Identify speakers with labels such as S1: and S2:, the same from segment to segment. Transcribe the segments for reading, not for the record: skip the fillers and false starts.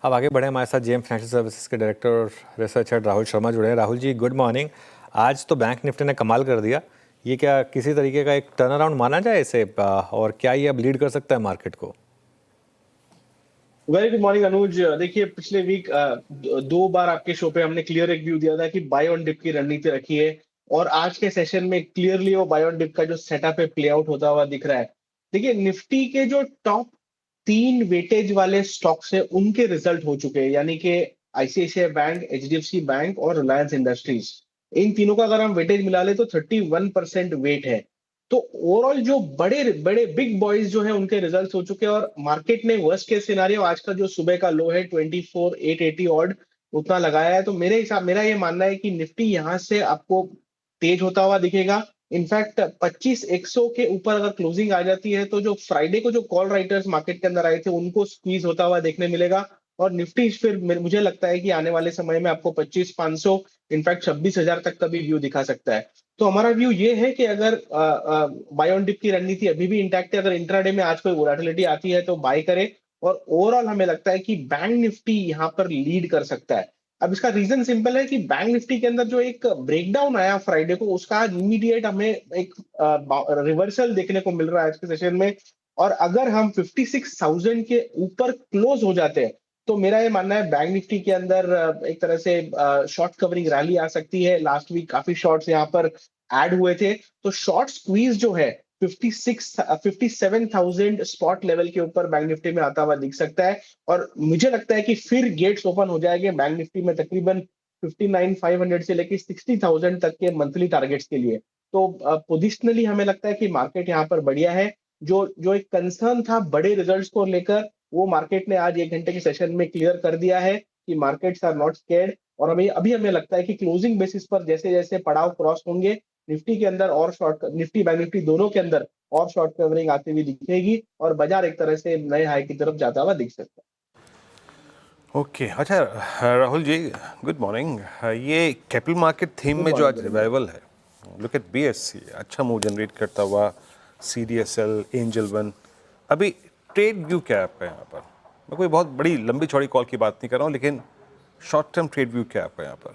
S1: अब आगे बढ़े, हमारे साथ जेएम फाइनेंशियल सर्विसेज के डायरेक्टर और रिसर्च हेड राहुल शर्मा जुड़े हैं। Rahul ji, good morning. आज तो बैंक निफ्टी ने कमाल कर दिया। ये क्या किसी तरीके का एक टर्न अराउंड माना जाए इसे, और क्या ये अब लीड कर सकता है मार्केट को?
S2: वेरी गुड मॉर्निंग अनुज। देखिए, पिछले वीक दो बार आपके शो पे हमने क्लियर एक व्यू दिया था कि बाय ऑन डिप की रणनीति रखी है, और आज के सेशन में क्लियरली वो बाय ऑन डिप का जो सेटअप है प्ले आउट होता हुआ दिख रहा है। देखिए, निफ्टी के जो टॉप 3 वेटेज वाले स्टॉक्स है उनके रिजल्ट हो चुके हैं, यानी कि आईसीआईसीआई बैंक, एचडीएफसी बैंक और रिलायंस इंडस्ट्रीज। इन तीनों का अगर हम वेटेज मिला ले तो 31% वेट है। तो ओवरऑल जो बड़े बड़े बिग बॉयज जो है उनके रिजल्ट्स हो चुके हैं, और मार्केट ने वर्स्ट केस सिनारियो आज का जो सुबह का लो है 24,880 ऑड उतना लगाया है। तो मेरा ये मानना है कि निफ्टी यहां से आपको तेज होता हुआ दिखेगा। इनफैक्ट 25,100 के ऊपर अगर क्लोजिंग आ जाती है तो जो फ्राइडे को जो कॉल राइटर्स मार्केट के अंदर आए थे उनको स्क्वीज होता हुआ देखने मिलेगा, और निफ्टी फिर मुझे लगता है कि आने वाले समय में आपको 25,500 इनफैक्ट 26,000 तक का भी व्यू दिखा सकता है। तो हमारा व्यू ये है कि अगर बाय ऑन डिप की रणनीति अभी भी इंटैक्ट है, अगर इंट्राडे में आज कोई वोलेटिलिटी आती है तो बाय करे, और ओवरऑल हमें लगता है कि बैंक निफ्टी यहां पर लीड कर सकता है। अब इसका रीजन सिंपल है कि बैंक निफ्टी के अंदर जो एक ब्रेकडाउन आया फ्राइडे को, उसका इमीडिएट हमें एक रिवर्सल देखने को मिल रहा है आज के सेशन में। और अगर हम 56,000 के ऊपर क्लोज हो जाते हैं तो मेरा ये मानना है बैंक निफ्टी के अंदर एक तरह से शॉर्ट कवरिंग रैली आ सकती है। लास्ट वीक काफी शॉर्ट्स यहाँ पर ऐड हुए थे, तो शॉर्ट स्क्वीज जो है 57,000 स्पॉट लेवल के ऊपर बैंक निफ्टी में आता हुआ दिख सकता है। और मुझे लगता है कि फिर गेट्स ओपन हो जाएंगे बैंक निफ्टी में तकरीबन 59,500 से लेकर 60,000 तक के मंथली टारगेट्स के लिए। तो पोजिशनली हमें लगता है कि मार्केट यहाँ पर बढ़िया है। जो जो एक कंसर्न था बड़े रिजल्ट्स को लेकर, वो मार्केट ने आज 1 घंटे के सेशन में क्लियर कर दिया है कि मार्केट्स आर नॉट स्केर्ड। और अभी हमें लगता है कि क्लोजिंग बेसिस पर जैसे जैसे पड़ाव क्रॉस होंगे, निफ्टी के अंदर और शॉर्ट, निफ्टी बैंक निफ्टी दोनों के अंदर और शॉर्ट कवरिंग आती हुई दिखेगी, और बाजार एक तरह से नए हाई की तरफ जाता हुआ दिख सकता है।
S3: ओके अच्छा राहुल जी, गुड मॉर्निंग। ये कैपिटल मार्केट थीम
S2: गुड
S3: में जो
S2: मॉर्निंग,
S3: आज
S2: गुड मॉर्निंग।
S3: रिवाइवल है, लुक एट बीएससी, अच्छा मूव जनरेट करता हुआ, सीडीएसएल, एंजल वन। अभी ट्रेड व्यू क्या है आपका यहाँ पर? मैं कोई बहुत बड़ी लंबी चौड़ी कॉल की बात नहीं कर रहा हूँ, लेकिन शॉर्ट टर्म ट्रेड व्यू क्या है आपका यहाँ पर?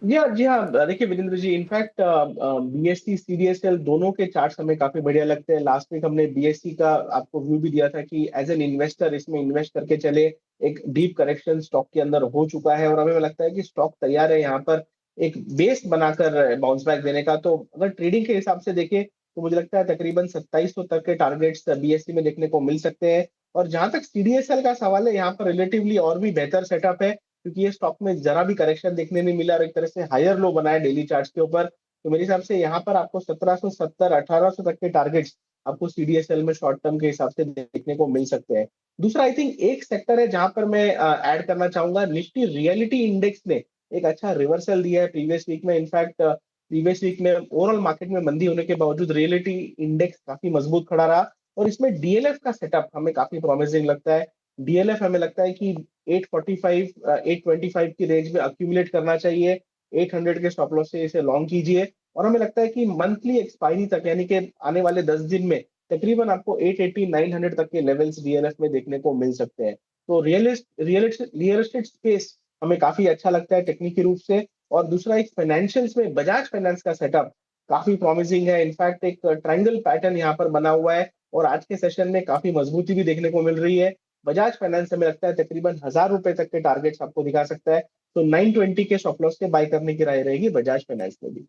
S2: जी हाँ, देखिए विजेंद्र जी, इनफैक्ट बीएससी सीडीएसएल दोनों के चार्ट्स हमें काफी बढ़िया लगते हैं। लास्ट वीक हमने बीएससी का आपको व्यू भी दिया था कि एज एन इन्वेस्टर इसमें इन्वेस्ट करके चले। एक डीप करेक्शन स्टॉक के अंदर हो चुका है, और हमें लगता है कि स्टॉक तैयार है यहाँ पर एक बेस बनाकर बाउंस बैक देने का। तो अगर ट्रेडिंग के हिसाब से देखें तो मुझे लगता है तकरीबन 2700 तक के टारगेट्स बीएससी में देखने को मिल सकते हैं। और जहां तक सीडीएसएल का सवाल है, यहाँ पर रिलेटिवली और भी बेहतर सेटअप है, क्योंकि ये स्टॉक में जरा भी करेक्शन देखने नहीं मिला और एक तरह से हायर लो बनाया डेली चार्ट्स के ऊपर। तो मेरे हिसाब से यहाँ पर आपको 1770 1800 तक के टारगेट्स आपको सीडीएसएल में शॉर्ट टर्म के हिसाब से देखने को मिल सकते हैं। दूसरा, आई थिंक एक सेक्टर है जहां पर मैं ऐड करना चाहूंगा, निफ्टी रियलिटी इंडेक्स ने एक अच्छा रिवर्सल दिया है प्रीवियस वीक में। इनफैक्ट प्रीवियस वीक में ओवरऑल मार्केट में मंदी होने के बावजूद रियलिटी इंडेक्स काफी मजबूत खड़ा रहा, और इसमें डीएलएफ का सेटअप हमें काफी प्रॉमिसिंग लगता है। डीएलएफ हमें लगता है कि 845 825 की रेंज में अक्यूमुलेट करना चाहिए। 800 के स्टॉप लॉस से इसे लॉन्ग कीजिए, और हमें लगता है कि मंथली एक्सपायरी तक, यानी कि आने वाले 10 दिन में तकरीबन आपको 880 900 तक के लेवल्स डीएलएफ में देखने को मिल सकते हैं। तो रियल एस्टेट स्पेस हमें काफी अच्छा लगता है टेक्निकल रूप से। और दूसरा, एक फाइनेंशियल्स में बजाज फाइनेंस का सेटअप काफी प्रॉमिसिंग है। इनफैक्ट एक ट्रायंगल पैटर्न यहाँ पर बना हुआ है, और आज के सेशन में काफी मजबूती भी देखने को मिल रही है। बजाज फाइनेंस हमें लगता है तकरीबन 1,000 रुपए तक के टारगेट्स आपको दिखा सकता है। तो 920 के स्टॉप लॉस के बाय करने की राय रहेगी बजाज फाइनेंस में भी।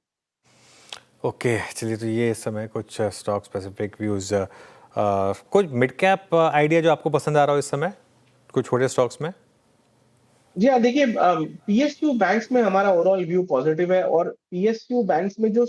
S1: ओके, चलिए, तो ये इस समय कुछ स्टॉक स्पेसिफिक व्यूज़। कुछ मिड कैप आइडिया जो आपको पसंद आ रहा हो इस समय, कुछ छोटे स्टॉक्स में?
S2: जी हाँ, देखिए पीएसयू बैंक्स में हमारा ओवरऑल व्यू पॉजिटिव है, और पीएसयू बैंक्स में जो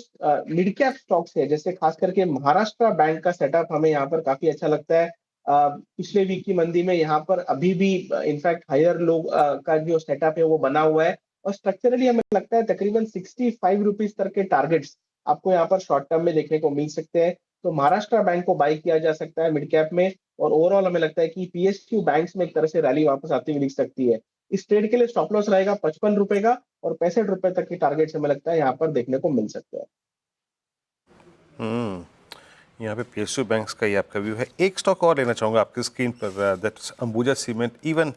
S2: मिड कैप स्टॉक्स है, जैसे खास करके महाराष्ट्र बैंक का सेटअप हमें यहाँ पर काफी अच्छा लगता है। पिछले वीक की मंदी में यहाँ पर अभी भी इनफैक्ट हायर लोग का जो सेटअप है वो बना हुआ है, और स्ट्रक्चरली हमें लगता है तकरीबन 65 रुपीज तक के टारगेट्स आपको यहाँ पर शॉर्ट टर्म में देखने को मिल सकते हैं। तो महाराष्ट्र बैंक को बाय किया जा सकता है मिड कैप में, और ओवरऑल हमें लगता है कि पीएसयू बैंक्स में एक तरह से रैली वापस आती हुई दिख सकती है। इस ट्रेड के लिए स्टॉप लॉस रहेगा 55 रुपए का, और 65 रुपए तक की टारगेट हमें लगता है यहाँ पर देखने को मिल सकता है।
S3: यहाँ पे PSU बैंक्स का ही आपका व्यू है। एक स्टॉक और लेना चाहूँगा आपकी स्क्रीन पर, दैट्स अंबुजा सीमेंट। इवन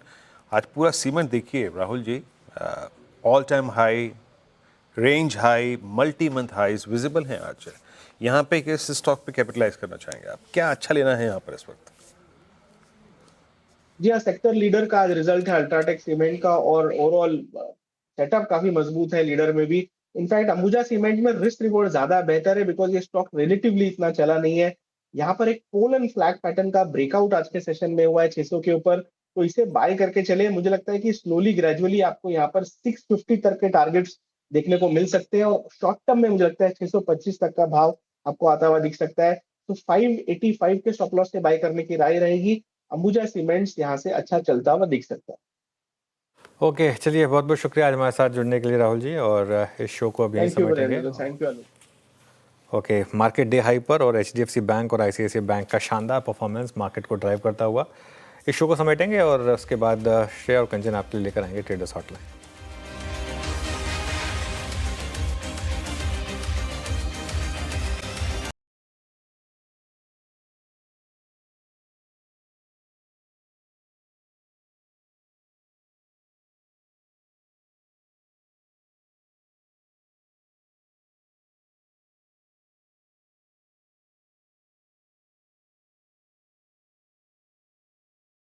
S3: आज पूरा सीमेंट देखिए Rahul ji, all time high, range high, multi month highs visible हैं आज। यहाँ पे किस स्टॉक पे कैपिटलाइज करना चाहेंगे आप? क्या अच्छा लेना है यहाँ पर इस वक्त?
S2: जी हाँ, सेक्टर लीडर का आज रिजल्ट है अल्ट्राटेक सीमेंट का, और ओवरऑल सेटअप काफी मजबूत है लीडर में भी। इनफैक्ट अंबुजा सीमेंट में रिस्क रिवॉर्ड ज्यादा बेहतर है, बिकॉज ये स्टॉक रिलेटिवली इतना चला नहीं है। यहाँ पर एक पोल एंड फ्लैग पैटर्न का ब्रेकआउट आज के सेशन में हुआ है 600 के ऊपर, तो इसे बाय करके चले। मुझे लगता है कि स्लोली ग्रेजुअली आपको यहाँ पर 650 तक के टारगेट्स देखने को मिल सकते हैं, और शॉर्ट टर्म में मुझे लगता है 625 तक का भाव आपको आता हुआ दिख सकता है। तो 585 के स्टॉप लॉस से बाय करने की राय रहेगी। अंबुजा सीमेंट्स यहाँ से अच्छा चलता हुआ दिख सकता है।
S1: ओके, चलिए बहुत बहुत शुक्रिया आज हमारे साथ जुड़ने के लिए राहुल जी, और इस शो को अब यहीं
S2: थैंक यू
S1: समेटेंगे।
S2: Virendra, thank you Anu.
S1: Okay, market day high पर और HDFC बैंक और ICICI बैंक का शानदार परफॉर्मेंस मार्केट को ड्राइव करता हुआ इस शो को समेटेंगे, और उसके बाद श्रेया और कंचन आपके लिए लेकर आएंगे ट्रेडर्स हॉटलाइन।